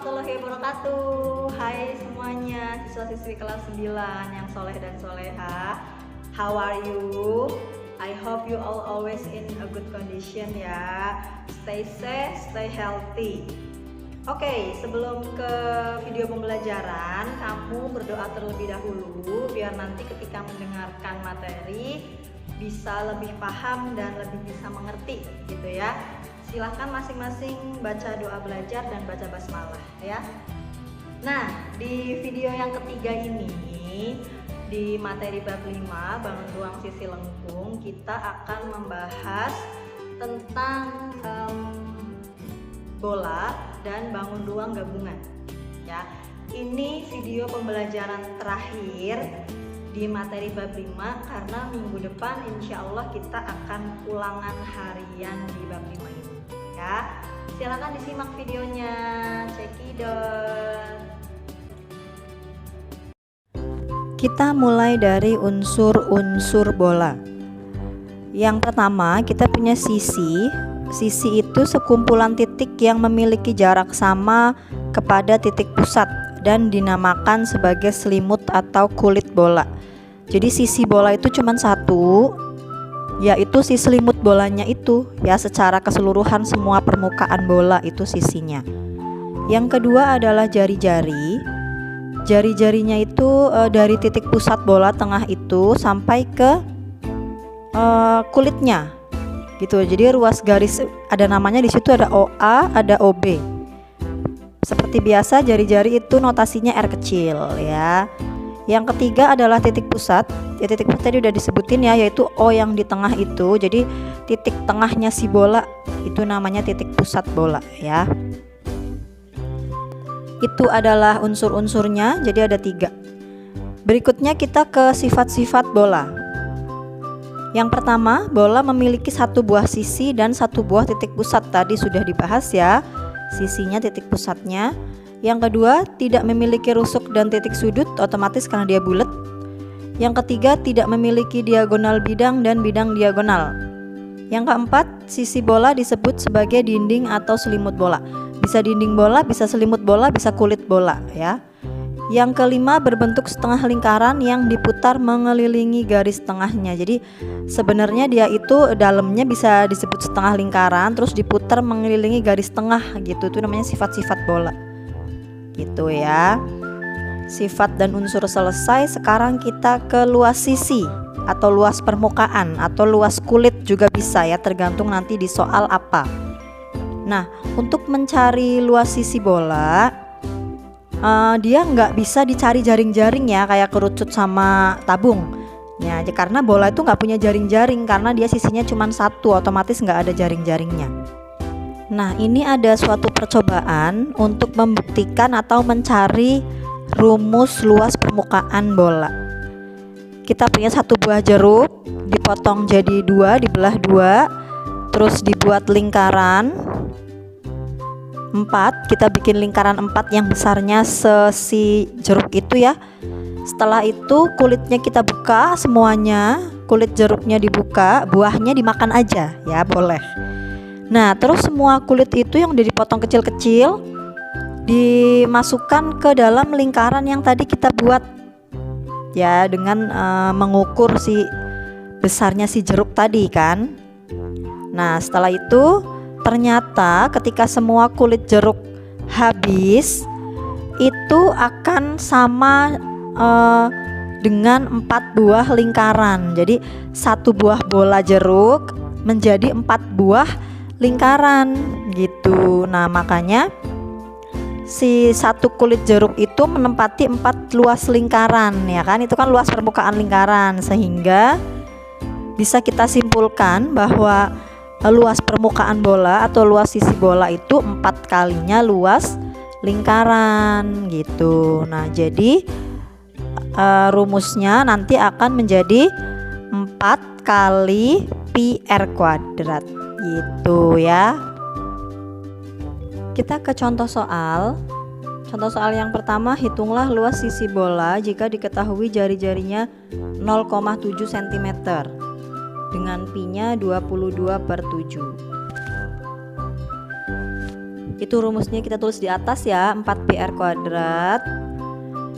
warahmatullahi wabarakatuh. Hai semuanya, siswa-siswi kelas 9 yang soleh dan soleha. How are you? I hope you all always in a good condition ya. Stay safe, stay healthy. Oke, sebelum ke video pembelajaran, kamu berdoa terlebih dahulu biar nanti ketika mendengarkan materi bisa lebih paham dan lebih bisa mengerti gitu ya. Silahkan masing-masing baca doa belajar dan baca basmalah ya. Nah, di video yang ketiga ini, di materi bab 5 bangun ruang sisi lengkung, kita akan membahas tentang bola dan bangun ruang gabungan ya. Ini video pembelajaran terakhir di materi bab 5 karena minggu depan insya Allah kita akan ulangan harian di bab 5 ini ya. Silakan disimak videonya, cekidot. Kita mulai dari unsur-unsur bola. Yang pertama kita punya sisi. Sisi itu sekumpulan titik yang memiliki jarak sama kepada titik pusat dan dinamakan sebagai selimut atau kulit bola. Jadi sisi bola itu cuma satu, yaitu si selimut bolanya itu ya, secara keseluruhan semua permukaan bola itu sisinya. Yang kedua adalah jari-jari. Jari-jarinya itu dari titik pusat bola tengah itu sampai ke kulitnya gitu. Jadi ruas garis ada namanya di situ, ada OA, ada OB. Seperti biasa jari-jari itu notasinya R kecil ya. Yang ketiga adalah titik pusat. Ya, titik pusat tadi udah disebutin ya, yaitu O yang di tengah itu. Jadi titik tengahnya si bola itu namanya titik pusat bola ya. Itu adalah unsur-unsurnya, jadi ada 3. Berikutnya kita ke sifat-sifat bola. Yang pertama, bola memiliki satu buah sisi dan satu buah titik pusat. Tadi sudah dibahas ya, sisinya, titik pusatnya. Yang kedua, tidak memiliki rusuk dan titik sudut, otomatis karena dia bulat. Yang ketiga, tidak memiliki diagonal bidang dan bidang diagonal. Yang keempat, sisi bola disebut sebagai dinding atau selimut bola. Bisa dinding bola, bisa selimut bola, bisa kulit bola ya. Yang kelima, berbentuk setengah lingkaran yang diputar mengelilingi garis tengahnya. Jadi sebenarnya dia itu dalamnya bisa disebut setengah lingkaran, terus diputar mengelilingi garis tengah gitu. Itu namanya sifat-sifat bola gitu ya. Sifat dan unsur selesai. Sekarang kita ke luas sisi atau luas permukaan atau luas kulit juga bisa ya, tergantung nanti di soal apa. Nah, untuk mencari luas sisi bola, dia nggak bisa dicari jaring-jaring ya, kayak kerucut sama tabung ya, karena bola itu nggak punya jaring-jaring karena dia sisinya cuma satu, otomatis nggak ada jaring-jaringnya. Nah, ini ada suatu percobaan untuk membuktikan atau mencari rumus luas permukaan bola. Kita punya satu buah jeruk, dipotong jadi 2, dibelah 2, terus dibuat lingkaran 4. Kita bikin lingkaran 4 yang besarnya sesi jeruk itu ya. Setelah itu kulitnya kita buka semuanya, kulit jeruknya dibuka, buahnya dimakan aja ya, boleh. Nah, terus semua kulit itu yang udah dipotong kecil-kecil dimasukkan ke dalam lingkaran yang tadi kita buat ya, dengan mengukur si besarnya si jeruk tadi kan. Nah, setelah itu ternyata ketika semua kulit jeruk habis, itu akan sama dengan 4 buah lingkaran. Jadi satu buah bola jeruk menjadi 4 buah lingkaran gitu. Nah, makanya si satu kulit jeruk itu menempati 4 luas lingkaran ya kan. Itu kan luas permukaan lingkaran, sehingga bisa kita simpulkan bahwa luas permukaan bola atau luas sisi bola itu 4 kalinya luas lingkaran gitu. Nah, jadi rumusnya nanti akan menjadi 4 kali pi r kuadrat gitu ya. Kita ke contoh soal. Contoh soal yang pertama, hitunglah luas sisi bola jika diketahui jari-jarinya 0,7 cm dengan pi-nya 22/7. Itu rumusnya kita tulis di atas ya, 4πr².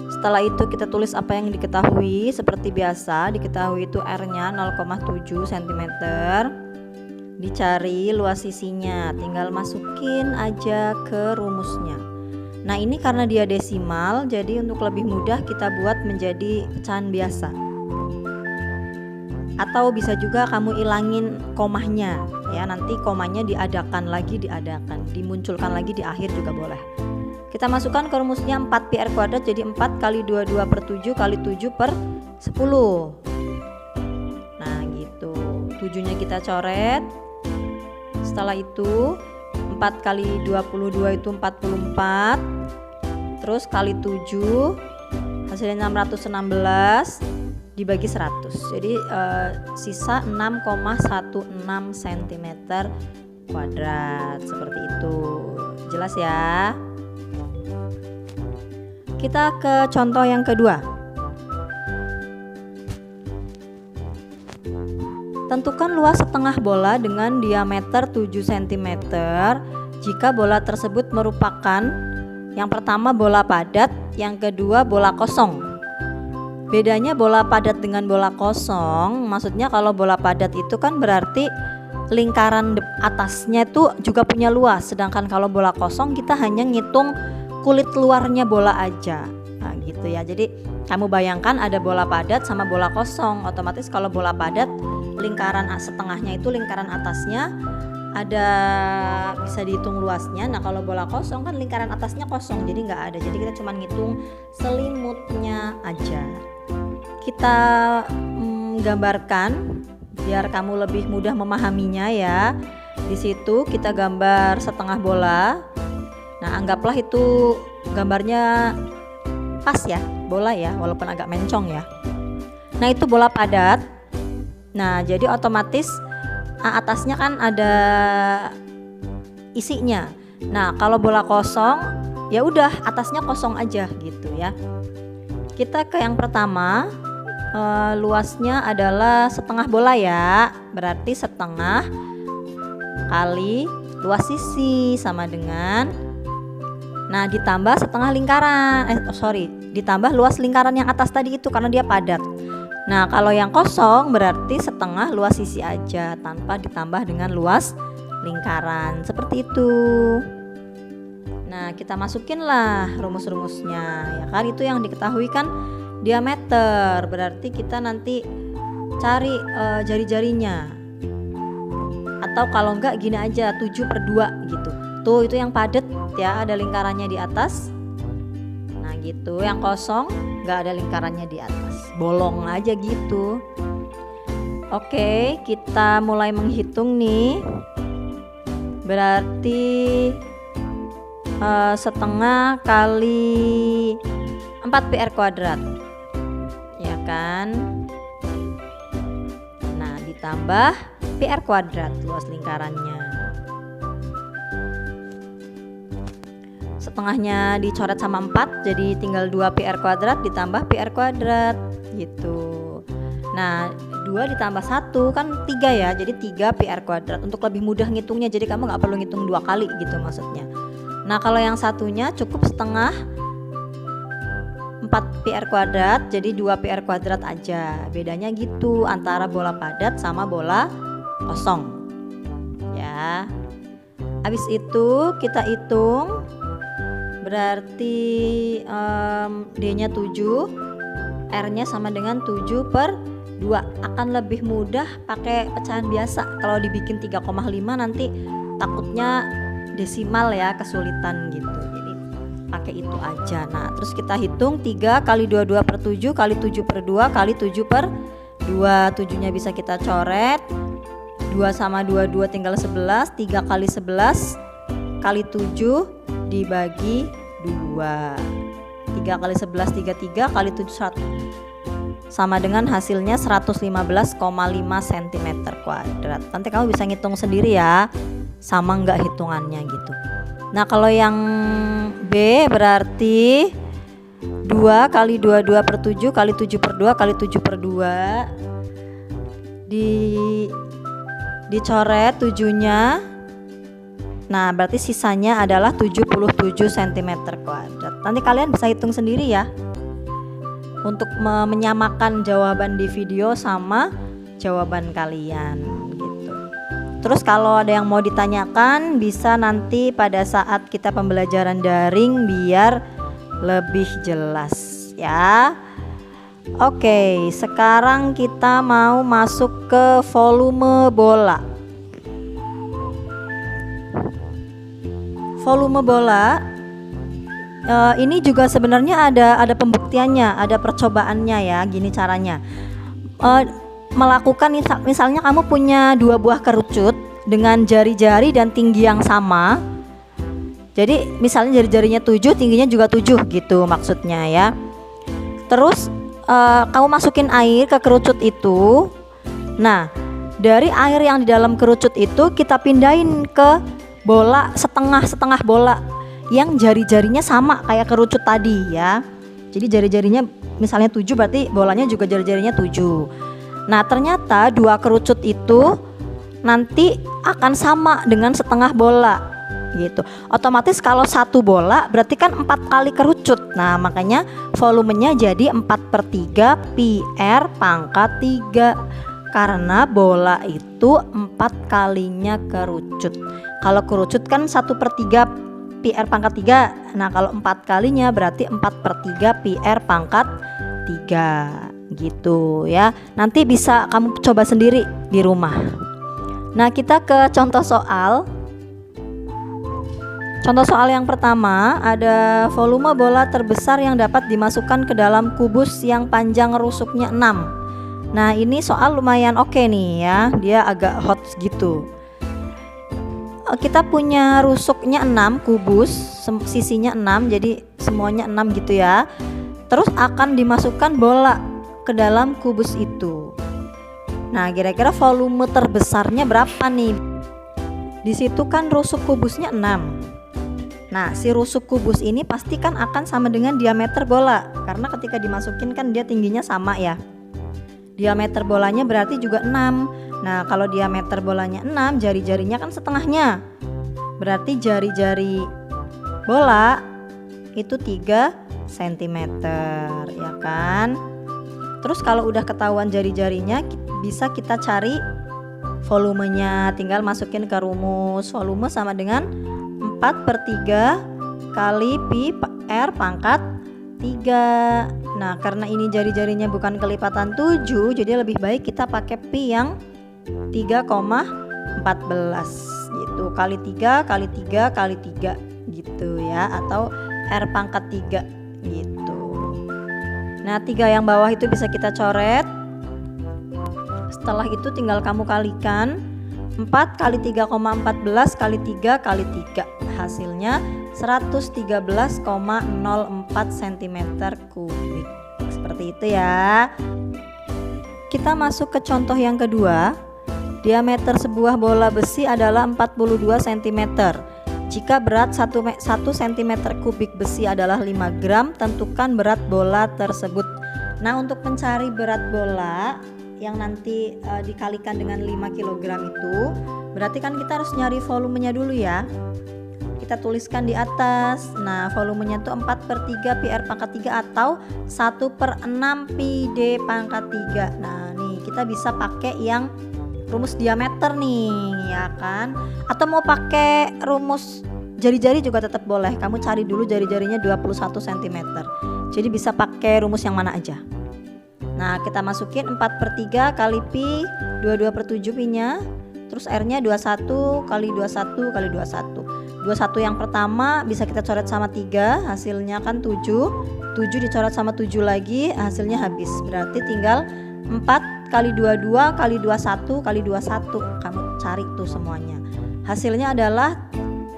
Setelah itu kita tulis apa yang diketahui. Seperti biasa, diketahui itu R-nya 0,7 cm. Dicari luas sisinya, tinggal masukin aja ke rumusnya. Nah ini karena dia desimal, jadi untuk lebih mudah kita buat menjadi pecahan biasa. Atau bisa juga kamu ilangin komanya ya, nanti komanya dimunculkan lagi di akhir juga boleh. Kita masukkan ke rumusnya 4πr², jadi 4 kali 22/7 kali 7/10. Nah gitu, 7-nya kita coret. Setelah itu 4 kali 22 itu 44, terus kali 7 hasilnya 616 dibagi 100, jadi sisa 6,16 cm kuadrat. Seperti itu, jelas ya. Kita ke contoh yang kedua. Tentukan luas setengah bola dengan diameter 7 cm jika bola tersebut merupakan yang pertama bola padat, yang kedua bola kosong. Bedanya bola padat dengan bola kosong, maksudnya kalau bola padat itu kan berarti lingkaran atasnya itu juga punya luas, sedangkan kalau bola kosong kita hanya ngitung kulit luarnya bola aja. Nah gitu ya, jadi kamu bayangkan ada bola padat sama bola kosong, otomatis kalau bola padat lingkaran setengahnya itu lingkaran atasnya ada bisa dihitung luasnya. Nah kalau bola kosong kan lingkaran atasnya kosong, jadi nggak ada, jadi kita cuma ngitung selimutnya aja. Kita gambarkan biar kamu lebih mudah memahaminya ya. Di situ kita gambar setengah bola. Nah anggaplah itu gambarnya pas ya, bola ya, walaupun agak mencong ya. Nah itu bola padat. Nah jadi otomatis atasnya kan ada isinya. Nah kalau bola kosong ya udah atasnya kosong aja gitu ya. Kita ke yang pertama, luasnya adalah setengah bola ya, berarti setengah kali luas sisi sama dengan, nah ditambah setengah lingkaran, ditambah luas lingkaran yang atas tadi itu karena dia padat. Nah kalau yang kosong berarti setengah luas sisi aja tanpa ditambah dengan luas lingkaran, seperti itu. Nah kita masukinlah rumus-rumusnya ya kan, itu yang diketahui kan diameter, berarti kita nanti cari jari-jarinya, atau kalau enggak gini aja 7/2 gitu. Tuh itu yang padat ya, ada lingkarannya di atas. Nah gitu, yang kosong enggak ada lingkarannya di atas, bolong aja gitu. Oke, kita mulai menghitung nih. Berarti setengah kali 4πr², ya kan. Nah ditambah πr² luas lingkarannya. Setengahnya dicoret sama 4, jadi tinggal 2πr² ditambah πr² gitu. Nah 2 ditambah 1 kan 3 ya, jadi 3πr². Untuk lebih mudah ngitungnya, jadi kamu nggak perlu ngitung 2 kali gitu maksudnya. Nah kalau yang satunya cukup setengah 4πr², jadi 2πr² aja. Bedanya gitu antara bola padat sama bola kosong ya. Habis itu kita hitung, berarti D-nya 7, R-nya sama dengan 7/2. Akan lebih mudah pakai pecahan biasa. Kalau dibikin 3,5 nanti takutnya desimal ya, kesulitan gitu. Jadi pakai itu aja. Nah terus kita hitung 3 kali 22/7 kali 7/2 kali 7/2. 7-nya bisa kita coret, 2 sama 2 tinggal 11, 3 kali 11 kali 7 dibagi 2, 3 kali 11 33 kali 7 100, sama dengan hasilnya 115,5 cm². Nanti kamu bisa ngitung sendiri ya, sama enggak hitungannya gitu. Nah kalau yang B berarti 2 kali 22/7 kali 7/2 kali 7/2, dicoret 7-nya. Nah, berarti sisanya adalah 77 cm kuadrat. Nanti kalian bisa hitung sendiri ya, untuk menyamakan jawaban di video sama jawaban kalian gitu. Terus kalau ada yang mau ditanyakan, bisa nanti pada saat kita pembelajaran daring biar lebih jelas ya. Oke, sekarang kita mau masuk ke volume bola. Volume bola ini juga sebenarnya ada pembuktiannya, ada percobaannya ya. Gini caranya, melakukan misalnya kamu punya 2 buah kerucut dengan jari-jari dan tinggi yang sama. Jadi misalnya jari-jarinya 7, tingginya juga 7 gitu maksudnya ya. Terus kamu masukin air ke kerucut itu. Nah, dari air yang di dalam kerucut itu kita pindahin ke bola, setengah bola yang jari-jarinya sama kayak kerucut tadi ya. Jadi jari-jarinya misalnya 7, berarti bolanya juga jari-jarinya 7. Nah, ternyata 2 kerucut itu nanti akan sama dengan setengah bola gitu. Otomatis kalau 1 bola berarti kan 4 kali kerucut. Nah, makanya volumenya jadi 4/3 PR pangkat 3. Karena bola itu 4 kalinya kerucut. Kalau kerucut kan 1/3 PR pangkat 3. Nah, kalau 4 kalinya berarti 4/3 PR pangkat 3 gitu ya. Nanti bisa kamu coba sendiri di rumah. Nah, kita ke contoh soal. Contoh soal yang pertama, ada volume bola terbesar yang dapat dimasukkan ke dalam kubus yang panjang rusuknya 6. Nah, ini soal lumayan oke nih ya, dia agak hot gitu. Kita punya rusuknya 6 kubus, sisinya 6, jadi semuanya 6 gitu ya. Terus akan dimasukkan bola ke dalam kubus itu. Nah, kira-kira volume terbesarnya berapa nih? Di situ kan rusuk kubusnya 6. Nah, si rusuk kubus ini pasti kan akan sama dengan diameter bola, karena ketika dimasukin kan dia tingginya sama ya. Diameter bolanya berarti juga 6. Nah, kalau diameter bolanya 6, jari-jarinya kan setengahnya. Berarti jari-jari bola itu 3 cm ya kan. Terus kalau udah ketahuan jari-jarinya, bisa kita cari volumenya. Tinggal masukin ke rumus. Volume sama dengan 4/3 kali pi R pangkat 3. Nah, karena ini jari-jarinya bukan kelipatan 7, jadi lebih baik kita pakai pi yang 3,14 gitu. Kali 3 kali 3 kali 3 gitu ya, atau R pangkat 3 gitu. Nah, 3 yang bawah itu bisa kita coret. Setelah itu tinggal kamu kalikan 4 kali 3,14 kali 3 kali 3. Hasilnya 113,04 cm kubik. Seperti itu ya. Kita masuk ke contoh yang kedua. Diameter sebuah bola besi adalah 42 cm. Jika berat 1 cm kubik besi adalah 5 gram, tentukan berat bola tersebut. Nah, untuk mencari berat bola yang nanti dikalikan dengan 5 kg itu, berarti kan kita harus nyari volumenya dulu ya. Kita tuliskan di atas. Nah, volumenya tuh 4/3 PR pangkat 3 atau 1/6 pi D pangkat 3. Nah, nih kita bisa pakai yang rumus diameter nih ya kan. Atau mau pakai rumus jari-jari juga tetap boleh. Kamu cari dulu jari-jarinya 21 cm. Jadi bisa pakai rumus yang mana aja. Nah, kita masukin 4/3 kali pi 22/7 pi-nya. Terus R-nya 21 kali 21 kali 21. 21 yang pertama bisa kita coret sama 3, hasilnya kan 7. 7 dicoret sama 7 lagi, hasilnya habis. Berarti tinggal 4 kali 22 kali 21 kali 21. Kamu cari tuh semuanya. Hasilnya adalah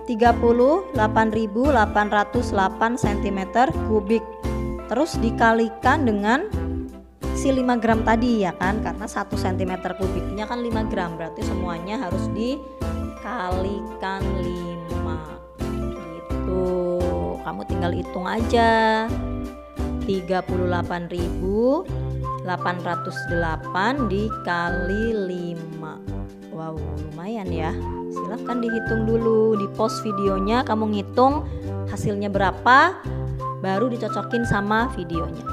38.808 cm kubik. Terus dikalikan dengan si 5 gram tadi ya kan, karena 1 cm kubiknya kan 5 gram, berarti semuanya harus dikalikan 5 gitu. Kamu tinggal hitung aja. 38.808 dikali 5. Wow, lumayan ya. silahkan dihitung dulu, di pause videonya, kamu ngitung hasilnya berapa, baru dicocokin sama videonya.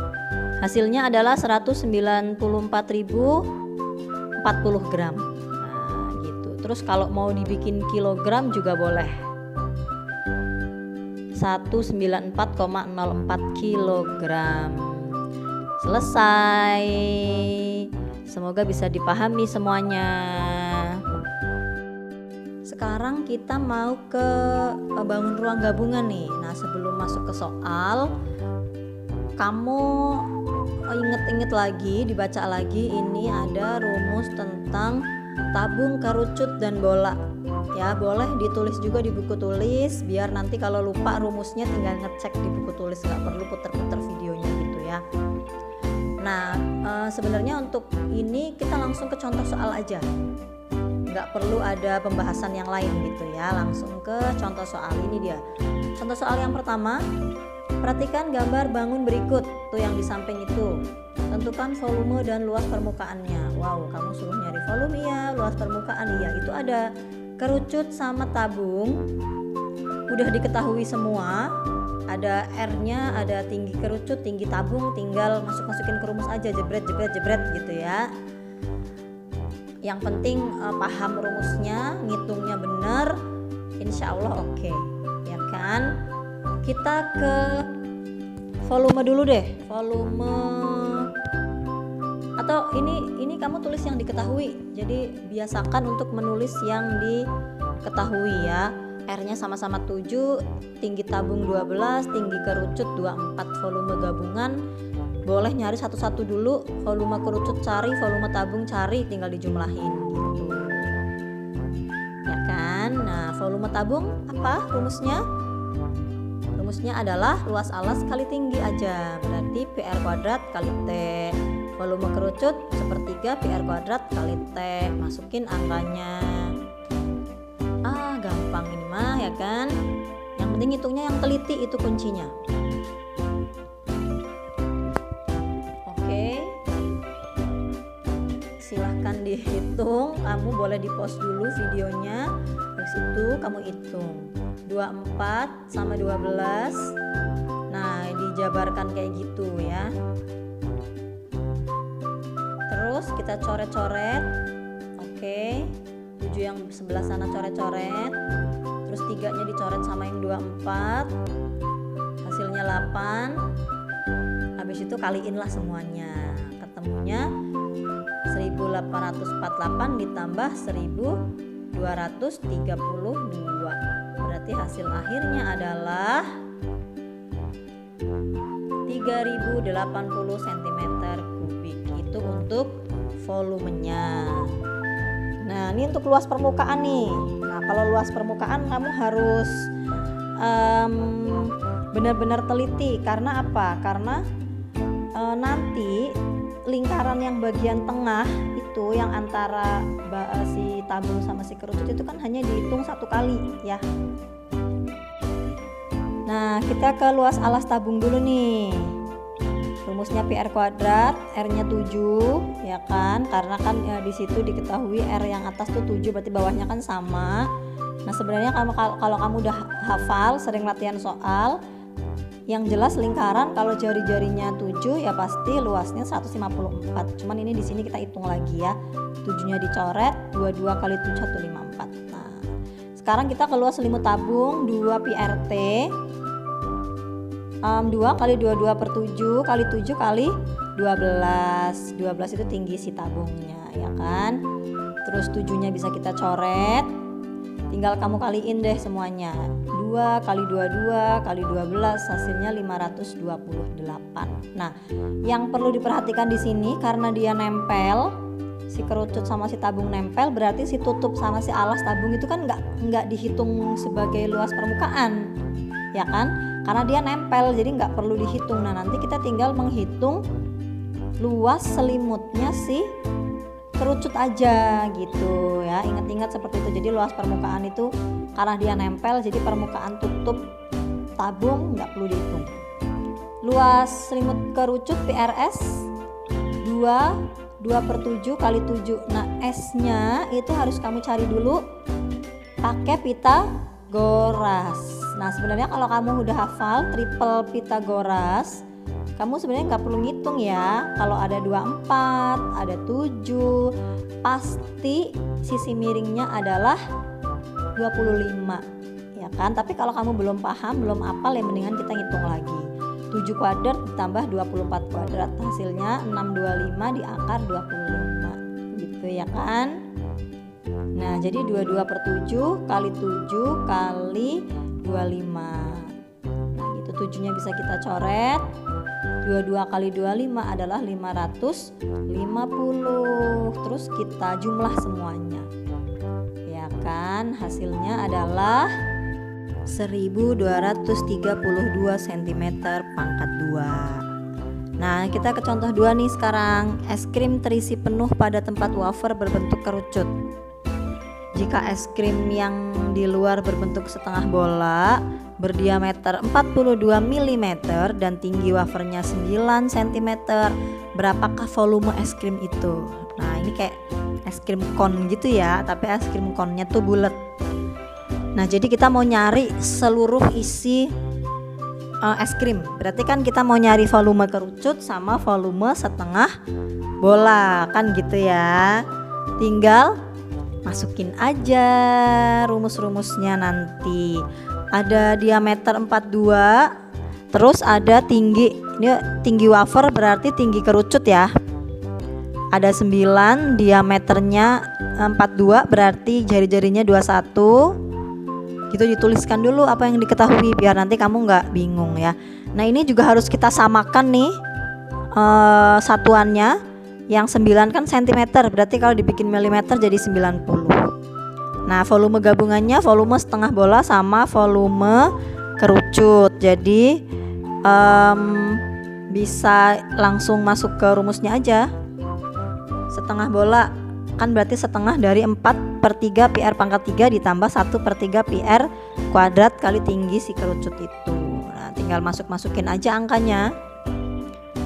Hasilnya adalah 194.040 gram. Nah gitu. Terus kalau mau dibikin kilogram juga boleh, 194,04 kilogram. Selesai. Semoga bisa dipahami semuanya. Sekarang kita mau ke bangun ruang gabungan nih. Nah sebelum masuk ke soal, kamu inget-inget lagi, dibaca lagi, ini ada rumus tentang tabung, kerucut, dan bola. Ya boleh ditulis juga di buku tulis, biar nanti kalau lupa rumusnya tinggal ngecek di buku tulis, nggak perlu puter-puter videonya gitu ya. Nah sebenarnya untuk ini kita langsung ke contoh soal aja, nggak perlu ada pembahasan yang lain gitu ya, langsung ke contoh soal. Ini dia contoh soal yang pertama. Perhatikan gambar bangun berikut, tuh yang di samping itu. Tentukan volume dan luas permukaannya. Wow, kamu suruh nyari volume ya, luas permukaan ya, itu ada. Kerucut sama tabung udah diketahui semua, ada R-nya, ada tinggi kerucut, tinggi tabung, tinggal masukin ke rumus aja, jebret gitu ya. Yang penting paham rumusnya, ngitungnya bener, insya Allah oke, ya kan. Kita ke volume dulu deh, volume, atau ini kamu tulis yang diketahui, jadi biasakan untuk menulis yang diketahui ya. R-nya sama-sama 7, tinggi tabung 12, tinggi kerucut 24, volume gabungan boleh nyari satu-satu dulu, volume kerucut cari, volume tabung cari, tinggal dijumlahin gitu ya kan. Nah volume tabung apa rumusnya? Rumusnya adalah luas alas kali tinggi aja, berarti PR kuadrat kali T. Volume kerucut sepertiga PR kuadrat kali T. Masukin angkanya. Gampang ini mah ya kan. Yang penting hitungnya yang teliti, itu kuncinya. Oke, silahkan dihitung. Kamu boleh di pause dulu videonya, habis itu kamu hitung 24 sama 12. Nah dijabarkan kayak gitu ya. Terus kita coret-coret. Oke, 7 yang sebelah sana coret-coret, terus 3-nya dicoret sama yang 24, hasilnya 8. Habis itu kaliin lah semuanya, ketemunya 1848 ditambah 1232, berarti hasil akhirnya adalah 3080 cm kubik. Itu untuk volumenya. Nah ini untuk luas permukaan nih. Nah kalau luas permukaan kamu harus benar-benar teliti. Karena apa? Karena nanti lingkaran yang bagian tengah itu, yang antara si tabung sama si kerucut itu kan hanya dihitung satu kali ya. Nah kita ke luas alas tabung dulu nih. Rumusnya PR kuadrat, R-nya 7 ya kan, karena kan di situ diketahui R yang atas tuh 7, berarti bawahnya kan sama. Nah sebenarnya kalau kamu udah hafal, sering latihan soal, yang jelas lingkaran kalau jari-jarinya 7 ya pasti luasnya 154. Cuman ini di sini kita hitung lagi ya, 7-nya dicoret, 22 kali 7 154. Nah sekarang kita ke luas selimut tabung 2 PRT, 2 kali 22 per 7 kali 7 kali 12. 12 itu tinggi si tabungnya ya kan. Terus 7-nya bisa kita coret, tinggal kamu kaliin deh semuanya. 2 kali 22 kali 12 hasilnya 528. Nah yang perlu diperhatikan di sini, karena dia nempel, si kerucut sama si tabung nempel, berarti si tutup sama si alas tabung itu kan nggak dihitung sebagai luas permukaan ya kan, karena dia nempel, jadi nggak perlu dihitung. Nah nanti kita tinggal menghitung luas selimutnya si kerucut aja gitu ya, ingat-ingat seperti itu. Jadi luas permukaan itu karena dia nempel, jadi permukaan tutup tabung nggak perlu dihitung. Luas selimut kerucut PRS 2 per 7 kali 7. Nah S nya itu harus kamu cari dulu pakai Pythagoras. Nah sebenarnya kalau kamu udah hafal triple Pythagoras, kamu sebenarnya nggak perlu ngitung ya. Kalau ada 24, ada 7, pasti sisi miringnya adalah 25 ya kan. Tapi kalau kamu belum paham, belum hafal, ya mendingan kita ngitung lagi. 7 kuadrat ditambah 24 kuadrat, hasilnya 625 di akar 25 gitu ya kan. Nah jadi 22/7 kali 7 kali 25. Nah gitu 7-nya bisa kita coret. 22 kali 25 adalah 550. Terus kita jumlah semuanya ya kan, hasilnya adalah 1232 cm pangkat 2. Nah kita ke contoh 2 nih sekarang. Es krim terisi penuh pada tempat wafer berbentuk kerucut. Jika es krim yang di luar berbentuk setengah bola, berdiameter 42 mm dan tinggi wafernya 9 cm, berapakah volume es krim itu? Nah ini kayak es krim kon gitu ya, tapi es krim konnya tuh bulat. Nah jadi kita mau nyari seluruh isi es krim. Berarti kan kita mau nyari volume kerucut sama volume setengah bola kan gitu ya. Tinggal masukin aja rumus-rumusnya nanti. Ada diameter 42, terus ada tinggi. Ini tinggi wafer berarti tinggi kerucut ya. Ada 9, diameternya 42 berarti jari-jarinya 21. Gitu dituliskan dulu apa yang diketahui biar nanti kamu nggak bingung ya. Nah ini juga harus kita samakan nih satuannya. Yang 9 kan cm, berarti kalau dibikin milimeter jadi 90. Nah volume gabungannya volume setengah bola sama volume kerucut. Jadi bisa langsung masuk ke rumusnya aja. Setengah bola kan berarti setengah dari 4/3 PR pangkat 3 ditambah 1/3 PR kuadrat kali tinggi si kerucut itu. Nah tinggal masukin aja angkanya.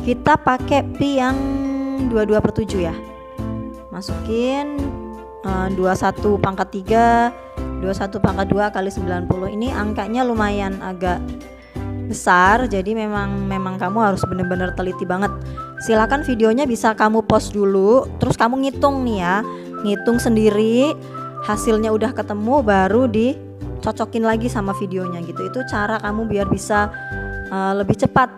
Kita pakai pi yang 22/7 ya. Masukin 21 pangkat 3, 21 pangkat 2 kali 90. Ini angkanya lumayan agak besar, jadi memang kamu harus bener-bener teliti banget. Silakan videonya bisa kamu pause dulu, terus kamu ngitung nih ya, ngitung sendiri, hasilnya udah ketemu baru dicocokin lagi sama videonya gitu. Itu cara kamu biar bisa lebih cepat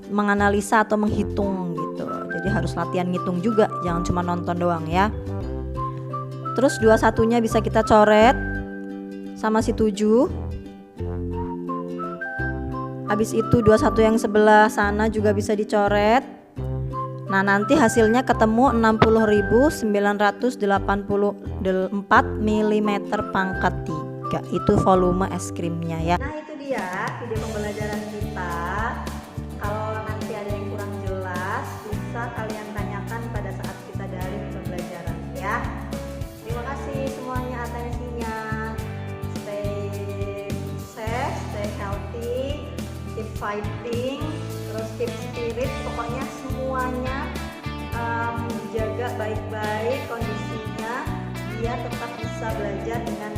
menganalisa atau menghitung gitu. Jadi harus latihan ngitung juga, jangan cuma nonton doang ya. Terus 21-nya bisa kita coret sama si 7. Habis itu 21 yang sebelah sana juga bisa dicoret. Nah nanti hasilnya ketemu 60.984 mm pangkat 3. Itu volume es krimnya ya. Nah itu dia video pembelajaran kita. Kalau nanti ada yang kurang jelas, bisa kalian tanyakan pada saat kita daring pembelajaran ya. Terima kasih semuanya atensinya. Stay safe, stay healthy, keep fighting, terus keep spirit. Pokoknya semuanya dijaga baik-baik kondisinya, biar tetap bisa belajar dengan